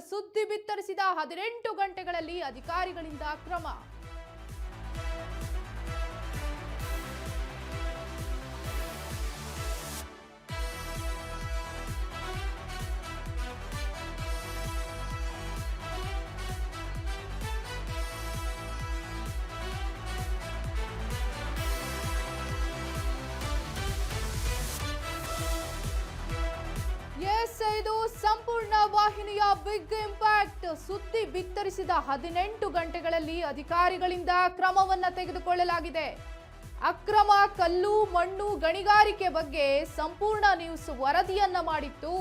ಸುದ್ದಿ ಬಿತ್ತರಿಸಿದ 18 ಗಂಟೆಗಳಲ್ಲಿ ಅಧಿಕಾರಿಗಳಿಂದ ಕ್ರಮ. ಇದು ಸಂಪೂರ್ಣ ವಾಹಿನಿಯ ಬಿಗ್ ಇಂಪ್ಯಾಕ್ಟ್. ಸುದ್ದಿ ಬಿತ್ತರಿಸಿದ 18 ಗಂಟೆಗಳಲ್ಲಿ ಅಧಿಕಾರಿಗಳಿಂದ ಕ್ರಮವನ್ನ ತೆಗೆದುಕೊಳ್ಳಲಾಗಿದೆ. ಅಕ್ರಮ ಕಲ್ಲು ಮಣ್ಣು ಗಣಿಗಾರಿಕೆ ಬಗ್ಗೆ ಸಂಪೂರ್ಣ ನ್ಯೂಸ್ ವರದಿಯನ್ನ ಮಾಡಿತ್ತು.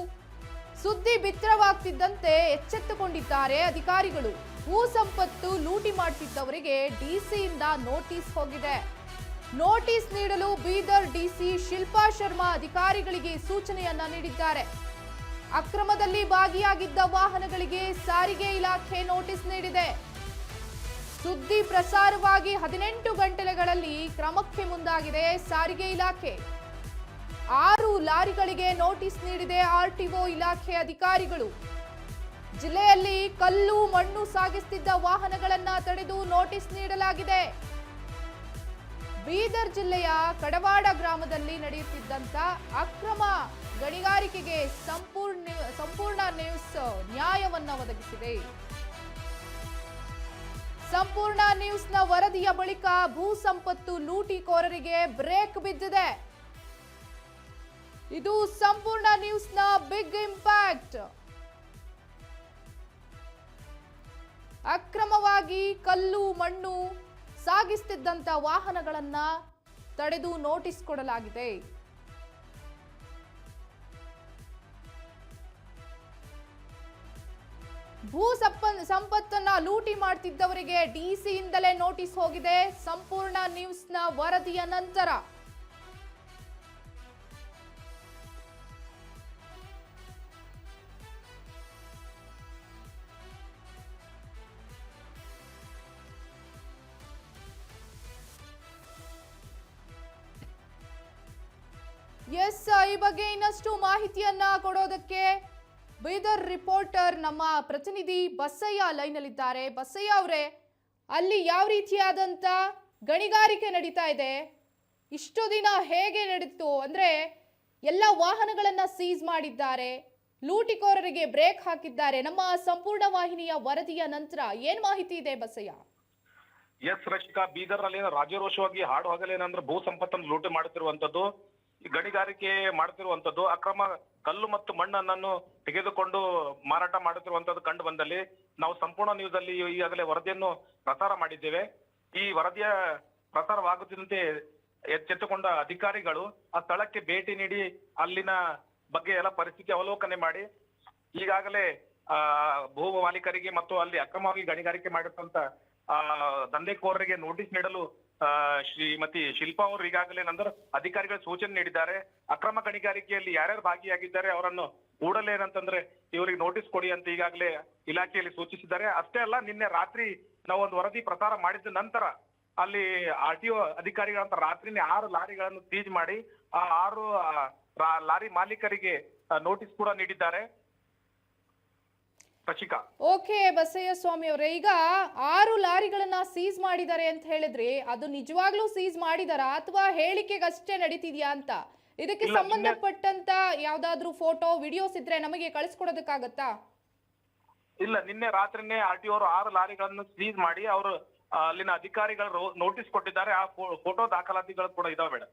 ಸುದ್ದಿ ಬಿತ್ತರವಾಗ್ತಿದ್ದಂತೆ ಎಚ್ಚೆತ್ತುಕೊಂಡಿದ್ದಾರೆ ಅಧಿಕಾರಿಗಳು. ಭೂ ಸಂಪತ್ತು ಲೂಟಿ ಮಾಡ್ತಿದ್ದವರಿಗೆ ಡಿಸಿಯಿಂದ ನೋಟಿಸ್ ಹೋಗಿದೆ. ನೋಟಿಸ್ ನೀಡಲು ಬೀದರ್ ಡಿಸಿ ಶಿಲ್ಪಾ ಶರ್ಮಾ ಅಧಿಕಾರಿಗಳಿಗೆ ಸೂಚನೆಯನ್ನ ನೀಡಿದ್ದಾರೆ. ಅಕ್ರಮದಲ್ಲಿ ಭಾಗಿಯಾಗಿದ್ದ ವಾಹನಗಳಿಗೆ ಸಾರಿಗೆ ಇಲಾಖೆ ನೋಟಿಸ್ ನೀಡಿದೆ. ಸುದ್ದಿ ಪ್ರಸಾರವಾಗಿ 18 ಗಂಟೆಗಳಲ್ಲಿ ಕ್ರಮಕ್ಕೆ ಮುಂದಾಗಿದೆ ಸಾರಿಗೆ ಇಲಾಖೆ. 6 ಲಾರಿಗಳಿಗೆ ನೋಟಿಸ್ ನೀಡಿದೆ ಆರ್ಟಿಒ ಇಲಾಖೆ ಅಧಿಕಾರಿಗಳು. ಜಿಲ್ಲೆಯಲ್ಲಿ ಕಲ್ಲು ಮಣ್ಣು ಸಾಗಿಸುತ್ತಿದ್ದ ವಾಹನಗಳನ್ನ ತಡೆದು ನೋಟಿಸ್ ನೀಡಲಾಗಿದೆ. ಬೀದರ್ ಜಿಲ್ಲೆಯ ಕಡವಾಡ ಗ್ರಾಮದಲ್ಲಿ ನಡೆಯುತ್ತಿದ್ದಂತ ಅಕ್ರಮ ಗಣಿಗಾರಿಕೆಗೆ ಸಂಪೂರ್ಣ ನ್ಯೂಸ್ ನ್ಯಾಯವನ್ನ ಒದಗಿಸಿದೆ. ಸಂಪೂರ್ಣ ನ್ಯೂಸ್ನ ವರದಿಯ ಬಳಿಕ ಭೂ ಸಂಪತ್ತು ಲೂಟಿಕೋರರಿಗೆ ಬ್ರೇಕ್ ಬಿದ್ದಿದೆ. ಇದು ಸಂಪೂರ್ಣ ನ್ಯೂಸ್ನ ಬಿಗ್ ಇಂಪ್ಯಾಕ್ಟ್. ಅಕ್ರಮವಾಗಿ ಕಲ್ಲು ಮಣ್ಣು ಸಾಗಿಸುತ್ತಿದ್ದಂತ ವಾಹನಗಳನ್ನ ತಡೆದು ನೋಟಿಸ್ ಕೊಡಲಾಗಿದೆ. ಭೂ ಸಂಪತ್ತನ್ನ ಲೂಟಿ ಮಾಡ್ತಿದ್ದವರಿಗೆ ಡಿಸಿಯಿಂದಲೇ ನೋಟಿಸ್ ಹೋಗಿದೆ. ಸಂಪೂರ್ಣ ನ್ಯೂಸ್ನ ವರದಿಯ ನಂತರ ಈ ಬಗ್ಗೆ ಇನ್ನಷ್ಟು ಮಾಹಿತಿಯನ್ನ ಕೊಡೋದಕ್ಕೆ ಬೀದರ್ ರಿಪೋರ್ಟರ್ ನಮ್ಮ ಪ್ರತಿನಿಧಿ ಬಸಯ್ಯ ಲೈನ್ ಅಲ್ಲಿದ್ದಾರೆ. ಬಸಯ್ಯ ಅವರೇ, ಅಲ್ಲಿ ಯಾವ ರೀತಿಯಾದಂತ ಗಣಿಗಾರಿಕೆ ನಡೀತಾ ಇದೆ? ಇಷ್ಟು ದಿನ ಹೇಗೆ ನಡೀತು? ಅಂದ್ರೆ ಎಲ್ಲ ವಾಹನಗಳನ್ನ ಸೀಸ್ ಮಾಡಿದ್ದಾರೆ, ಲೂಟಿಕೋರರಿಗೆ ಬ್ರೇಕ್ ಹಾಕಿದ್ದಾರೆ. ನಮ್ಮ ಸಂಪೂರ್ಣ ವಾಹಿನಿಯ ವರದಿಯ ನಂತರ ಏನ್ ಮಾಹಿತಿ ಇದೆ ಬಸಯ್ಯ? ಎಸ್ ರಕ್ಷಿಕಾ, ಬೀದರ್ ಅಲ್ಲಿ ರಾಜರೋಷವಾಗಿ ಹಾಡು ಹಗಲೇನಂದ್ರೆ ಭೂ ಸಂಪತ್ತನ್ನು ಲೂಟಿ ಮಾಡುತ್ತಿರುವಂತದ್ದು, ಗಣಿಗಾರಿಕೆ ಮಾಡುತ್ತಿರುವಂತದ್ದು, ಅಕ್ರಮ ಕಲ್ಲು ಮತ್ತು ಮಣ್ಣನ್ನು ತೆಗೆದುಕೊಂಡು ಮಾರಾಟ ಮಾಡುತ್ತಿರುವಂತದ್ದು ಕಂಡು ಬಂದಲ್ಲಿ ನಾವು ಸಂಪೂರ್ಣ ನ್ಯೂಸ್ ಅಲ್ಲಿ ಈಗಾಗಲೇ ವರದಿಯನ್ನು ಪ್ರಸಾರ ಮಾಡಿದ್ದೇವೆ. ಈ ವರದಿಯ ಪ್ರಸಾರವಾಗುತ್ತಿದ್ದಂತೆ ಎಚ್ಚೆತ್ತುಕೊಂಡ ಅಧಿಕಾರಿಗಳು ಆ ಸ್ಥಳಕ್ಕೆ ಭೇಟಿ ನೀಡಿ ಅಲ್ಲಿನ ಬಗ್ಗೆ ಎಲ್ಲ ಪರಿಸ್ಥಿತಿ ಅವಲೋಕನೆ ಮಾಡಿ ಈಗಾಗಲೇ ಭೂ ಮಾಲೀಕರಿಗೆ ಮತ್ತು ಅಲ್ಲಿ ಅಕ್ರಮವಾಗಿ ಗಣಿಗಾರಿಕೆ ಮಾಡಿರುವಂತ ದಂಧೆಕೋರರಿಗೆ ನೋಟಿಸ್ ನೀಡಲು ಶ್ರೀಮತಿ ಶಿಲ್ಪಾ ಅವರು ಈಗಾಗಲೇ ಅಧಿಕಾರಿಗಳ ಸೂಚನೆ ನೀಡಿದ್ದಾರೆ. ಅಕ್ರಮ ಗಣಿಗಾರಿಕೆಯಲ್ಲಿ ಯಾರ್ಯಾರು ಭಾಗಿಯಾಗಿದ್ದಾರೆ ಅವರನ್ನು ಕೂಡಲೇ ಏನಂತಂದ್ರೆ ಇವರಿಗೆ ನೋಟಿಸ್ ಕೊಡಿ ಅಂತ ಈಗಾಗಲೇ ಇಲಾಖೆಯಲ್ಲಿ ಸೂಚಿಸಿದ್ದಾರೆ. ಅಷ್ಟೇ ಅಲ್ಲ, ನಿನ್ನೆ ರಾತ್ರಿ ನಾವು ಒಂದು ವರದಿ ಪ್ರಸಾರ ಮಾಡಿದ ನಂತರ ಅಲ್ಲಿ ಆರ್ಟಿಒ ಅಧಿಕಾರಿಗಳಂತ ರಾತ್ರಿನೇ 6 ಲಾರಿಗಳನ್ನು ಸೀಜ್ ಮಾಡಿ ಆ 6 ಲಾರಿ ಮಾಲೀಕರಿಗೆ ನೋಟಿಸ್ ಕೂಡ ನೀಡಿದ್ದಾರೆ. ಓಕೆ ಬಸಯ್ಯ ಸ್ವಾಮಿ ಅವರೇ, ಈಗ 6 ಲಾರಿಗಳನ್ನ ಸೀಸ್ ಮಾಡಿದ್ದಾರೆ ಅಂತ ಹೇಳಿದ್ರಿ, ಅದು ನಿಜವಾಗ್ಲೂ ಸೀಸ್ ಮಾಡಿದಾರಾ ಅಥವಾ ಹೇಳಿಕೆಗಷ್ಟೇ ನಡೀತಿದ್ಯಾ ಅಂತ? ಇದಕ್ಕೆ ಸಂಬಂಧಪಟ್ಟಂತ ಯಾವ್ದಾದ್ರು ಫೋಟೋ ವಿಡಿಯೋಸ್ ಇದ್ರೆ ನಮಗೆ ಕಳಿಸ್ಕೊಡೋದಕ್ಕಾಗತ್ತಾ? ಇಲ್ಲ, ನಿನ್ನೆ ರಾತ್ರಿನೇ ಆರ್ಟಿಒ ಅವರು 6 ಲಾರಿಗಳನ್ನು ಸೀಸ್ ಮಾಡಿ ಅವರು ಅಲ್ಲಿನ ಅಧಿಕಾರಿಗಳು ನೋಟಿಸ್ ಕೊಟ್ಟಿದ್ದಾರೆ. ಆ ಫೋಟೋ ದಾಖಲಾತಿಗಳು ಕೂಡ ಇದಾವೆ ಮೇಡಮ್.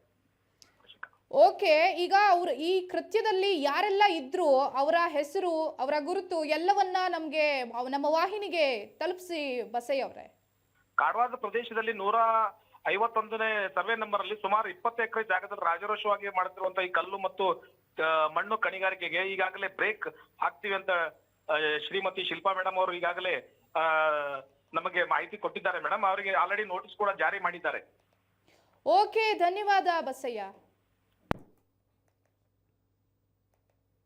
ಓಕೆ, ಈಗ ಅವರು ಈ ಕೃತ್ಯದಲ್ಲಿ ಯಾರೆಲ್ಲ ಇದ್ರು, ಅವರ ಹೆಸರು, ಅವರ ಗುರುತು ಎಲ್ಲವನ್ನ ನಮ್ಗೆ ನಮ್ಮ ವಾಹಿನಿಗೆ ತಲುಪಿಸಿ ಬಸಯ್ಯ ಅವರೇ. ಕಾರವಾರ ಪ್ರದೇಶದಲ್ಲಿ 151ನೇ ಸರ್ವೆ ನಂಬರ್ ಅಲ್ಲಿ ಸುಮಾರು 20 ಎಕರೆ ಜಾಗದಲ್ಲಿ ರಾಜರೋಷವಾಗಿ ಮಾಡುತ್ತಿರುವಂತಹ ಈ ಕಲ್ಲು ಮತ್ತು ಮಣ್ಣು ಗಣಿಗಾರಿಕೆಗೆ ಈಗಾಗಲೇ ಬ್ರೇಕ್ ಹಾಕ್ತಿವಿ ಅಂತ ಶ್ರೀಮತಿ ಶಿಲ್ಪಾ ಮೇಡಮ್ ಅವರು ಈಗಾಗಲೇ ನಮಗೆ ಮಾಹಿತಿ ಕೊಟ್ಟಿದ್ದಾರೆ ಮೇಡಮ್. ಅವರಿಗೆ ಆಲ್ರೆಡಿ ನೋಟಿಸ್ ಕೂಡ ಜಾರಿ ಮಾಡಿದ್ದಾರೆ. ಓಕೆ, ಧನ್ಯವಾದ ಬಸಯ್ಯ.